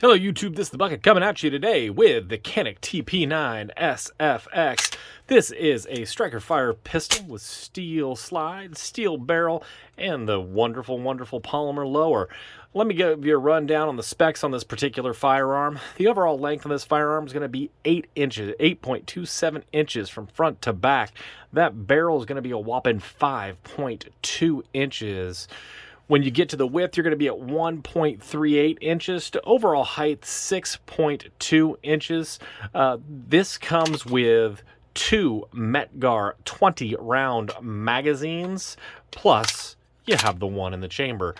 Hello YouTube, this is The Bucket coming at you today with the Canik TP9sfx. This is a striker fire pistol with steel slide, steel barrel, and the wonderful polymer lower. Let me give you a rundown on the specs on this particular firearm. The overall length of this firearm is going to be 8 inches, 8.27 inches from front to back. That barrel is going to be a whopping 5.2 inches. When you get to the width, you're going to be at 1.38 inches to overall height 6.2 inches. This comes with 2 Metgar 20 round magazines, plus you have the one in the chamber,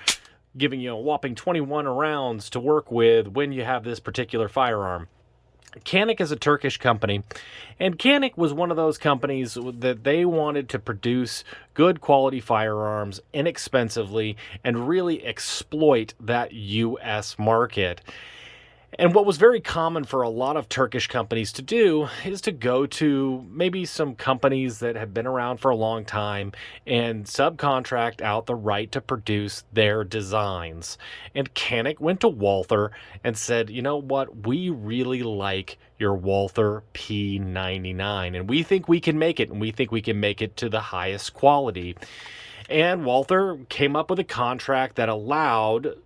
giving you a whopping 21 rounds to work with when you have this particular firearm. Canik is a Turkish company, and Canik was one of those companies that they wanted to produce good quality firearms inexpensively and really exploit that U.S. market. And what was very common for a lot of Turkish companies to do is to go to maybe some companies that have been around for a long time and subcontract out the right to produce their designs. And Canik went to Walther and said, you know what, we really like your Walther P99, and we think we can make it, and we think we can make it to the highest quality. And Walther came up with a contract that allowed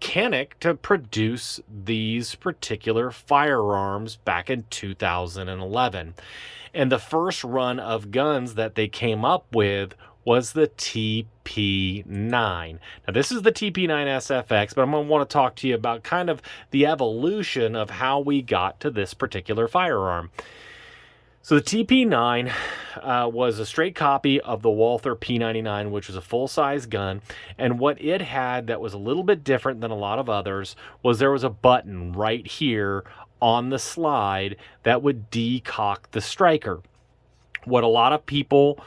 Canik to produce these particular firearms back in 2011. And the first run of guns that they came up with was the TP9. Now, this is the TP9sfx, but I'm going to want to talk to you about kind of the evolution of how we got to this particular firearm. So the TP9 was a straight copy of the Walther P99, which was a full-size gun. And what it had that was a little bit different than a lot of others was there was a button right here on the slide that would decock the striker. What a lot of people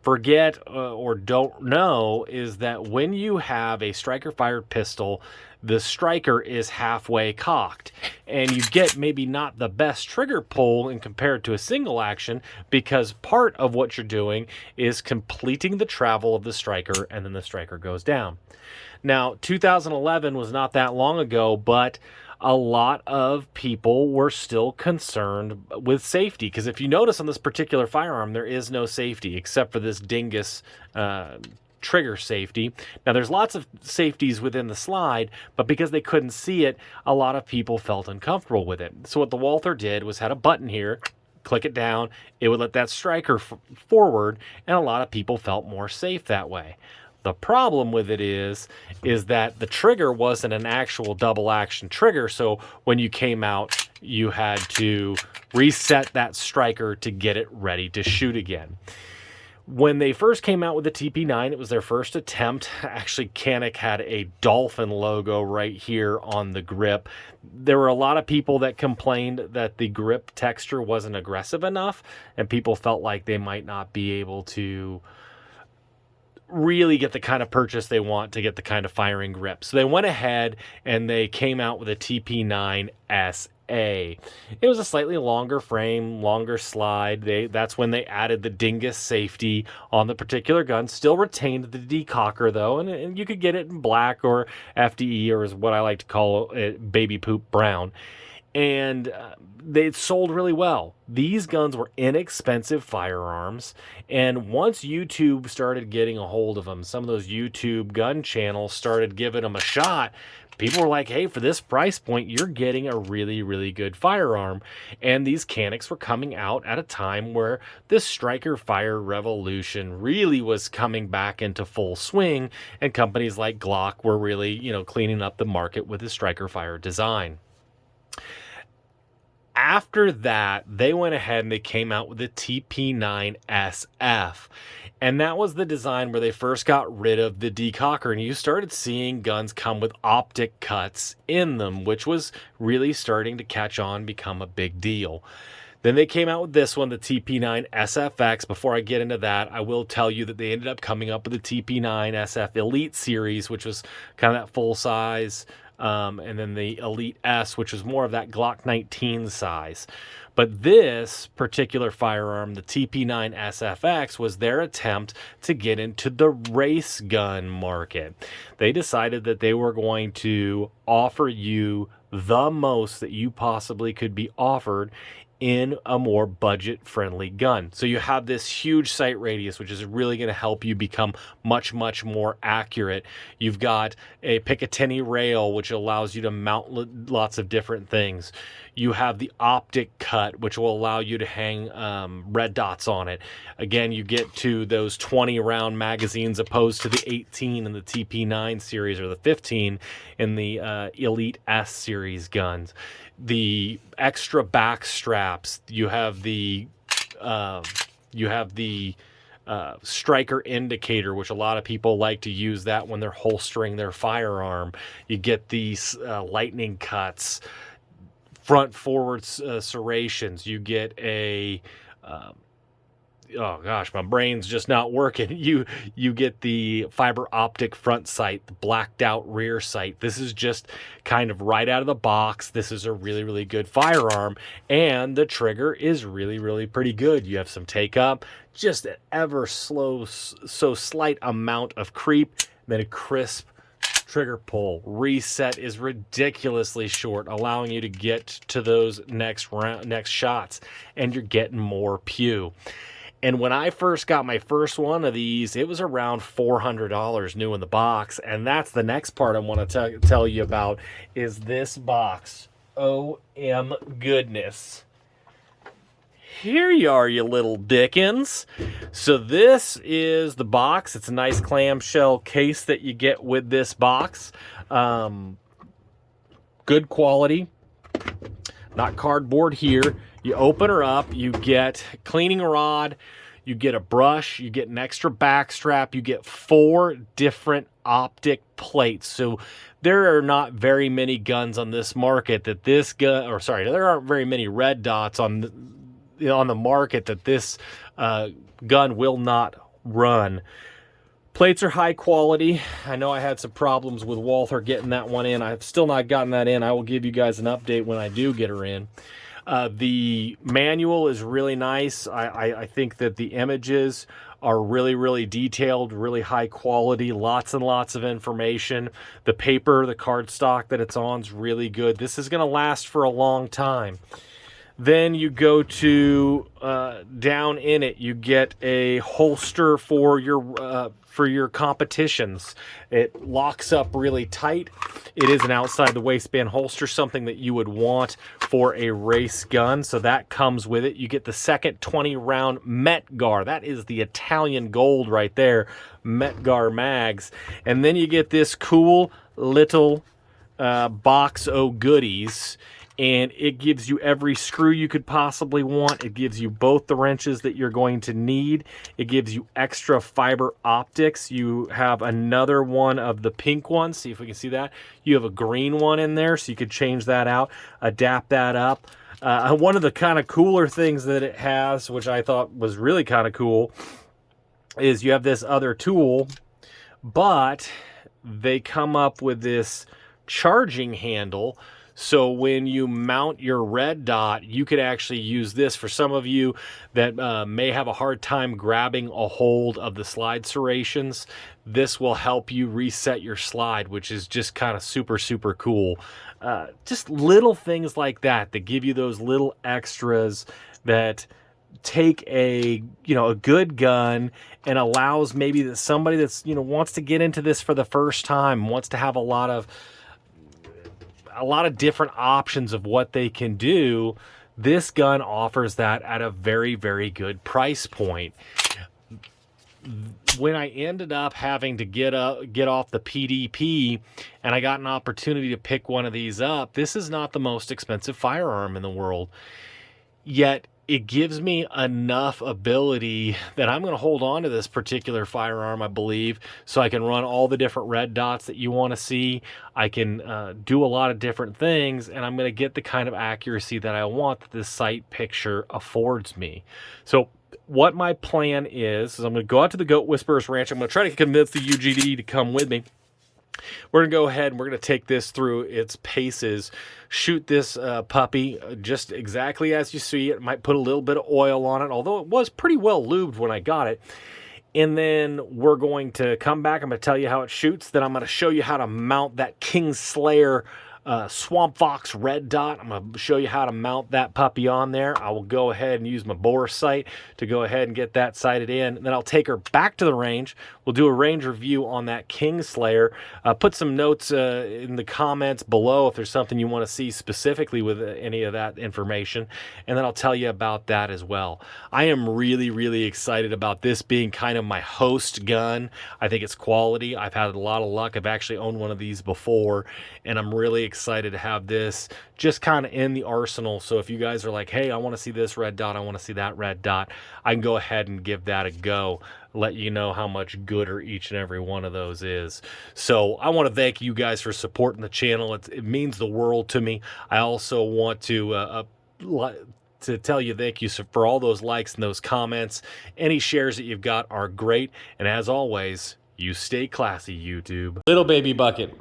forget or don't know is that when you have a striker-fired pistol, the striker is halfway cocked, and you get maybe not the best trigger pull in compared to a single action, because part of what you're doing is completing the travel of the striker, and then the striker goes down. Now, 2011 was not that long ago, but a lot of people were still concerned with safety, because if you notice on this particular firearm, there is no safety except for this dingus trigger safety. Now, there's lots of safeties within the slide, but because they couldn't see it, a lot of people felt uncomfortable with it. So what the Walther did was had a button here, click it down, it would let that striker forward, and a lot of people felt more safe that way. The problem with it is that the trigger wasn't an actual double action trigger, so when you came out, you had to reset that striker to get it ready to shoot again. When they first came out with the TP9, it was their first attempt. Actually, Canik had a dolphin logo right here on the grip. There were a lot of people that complained that the grip texture wasn't aggressive enough, and people felt like they might not be able to really get the kind of purchase they want to get the kind of firing grip. So they went ahead and they came out with a TP9SA. It was a slightly longer frame, longer slide. That's when they added the dingus safety on the particular gun. Still retained the decocker though, and you could get it in black or FDE, or is what I like to call it, baby poop brown. And they sold really well. These guns were inexpensive firearms, and once YouTube started getting a hold of them, some of those YouTube gun channels started giving them a shot. People were like, hey, for this price point, you're getting a really good firearm. And these Caniks were coming out at a time where this striker fire revolution really was coming back into full swing, and companies like Glock were really, cleaning up the market with the striker fire design. After that, they went ahead and they came out with the TP9SF. And that was the design where they first got rid of the decocker, and you started seeing guns come with optic cuts in them, which was really starting to catch on, become a big deal. Then they came out with this one, the TP9sfx. Before I get into that, I will tell you that they ended up coming up with the TP9SF Elite series, which was kind of that full size, and then the Elite S, which was more of that Glock 19 size. But this particular firearm, the TP9sfx, was their attempt to get into the race gun market. They decided that they were going to offer you the most that you possibly could be offered in a more budget-friendly gun. So you have this huge sight radius, which is really going to help you become much, much more accurate. You've got a Picatinny rail, which allows you to mount lots of different things. You have the optic cut, which will allow you to hang red dots on it. Again, you get to those 20-round magazines opposed to the 18 in the TP9 series or the 15 in the Elite S series guns. The extra back straps, you have the striker indicator, which a lot of people like to use that when they're holstering their firearm. You get these lightning cuts, front forward serrations. You get a oh gosh, my brain's just not working. You get the fiber optic front sight, the blacked out rear sight. This is just kind of right out of the box. This is a really, really good firearm, and the trigger is really, really pretty good. You have some take up, just an ever so slight amount of creep, then a crisp trigger pull. Reset is ridiculously short, allowing you to get to those next shots, and you're getting more pew. And when I first got my first one of these, it was around $400 new in the box. And that's the next part I want to tell you about is this box. OM goodness. Here you are, you little Dickens. So this is the box. It's a nice clamshell case that you get with this box. Good quality. Not cardboard here. You open her up, you get cleaning rod, you get a brush, you get an extra back strap, you get 4 different optic plates. So there are not very many guns on this market that this gun, or sorry, there aren't very many red dots on the market that this gun will not run. Plates are high quality. I know I had some problems with Walther getting that one in. I've still not gotten that in. I will give you guys an update when I do get her in. The manual is really nice. I think that the images are really, really detailed, really high quality, lots and lots of information. The paper, the cardstock that it's on is really good. This is going to last for a long time. Then you go to down in it, you get a holster for your competitions. It locks up really tight. It is an outside the waistband holster, something that you would want for a race gun. So that comes with it. You get the second 20-round Metgar. That is the Italian gold right there. Metgar mags. And then you get this cool little box of goodies. And it gives you every screw you could possibly want. It gives you both the wrenches that you're going to need. It gives you extra fiber optics. You have another one of the pink ones. See if we can see that. You have a green one in there, so you could change that out, adapt that up. One of the kind of cooler things that it has, which I thought was really kind of cool, is you have this other tool, but they come up with this charging handle. So when you mount your red dot, you could actually use this. For some of you that may have a hard time grabbing a hold of the slide serrations, this will help you reset your slide, which is just kind of super, super cool. Just little things like that that give you those little extras that take a good gun and allows maybe that somebody that's wants to get into this for the first time, wants to have a lot of different options of what they can do. This gun offers that at a very, very good price point. When I ended up having to get off the PDP and I got an opportunity to pick one of these up, this is not the most expensive firearm in the world. Yet it gives me enough ability that I'm going to hold on to this particular firearm, I believe, so I can run all the different red dots that you want to see. I can do a lot of different things, and I'm going to get the kind of accuracy that I want that this sight picture affords me. So what my plan is I'm going to go out to the Goat Whisperers Ranch. I'm going to try to convince the UGD to come with me. We're going to go ahead and we're going to take this through its paces, shoot this puppy just exactly as you see it. Might put a little bit of oil on it, although it was pretty well lubed when I got it. And then we're going to come back. I'm going to tell you how it shoots. Then I'm going to show you how to mount that King Slayer Swamp Fox red dot. I'm going to show you how to mount that puppy on there. I will go ahead and use my bore sight to go ahead and get that sighted in. And then I'll take her back to the range. We'll do a range review on that Kingslayer. Put some notes in the comments below if there's something you want to see specifically with any of that information. And then I'll tell you about that as well. I am really, really excited about this being kind of my host gun. I think it's quality. I've had a lot of luck. I've actually owned one of these before, and I'm really excited to have this just kind of in the arsenal. So if you guys are like, hey, I want to see this red dot, I want to see that red dot, I can go ahead and give that a go, let you know how much gooder each and every one of those is. So I want to thank you guys for supporting the channel. It means the world to me. I also want to tell you thank you for all those likes and those comments. Any shares that you've got are great. And as always, you stay classy, YouTube. Little baby bucket,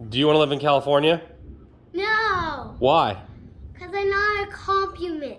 do you want to live in California? No. Why? Because I'm not a compliment.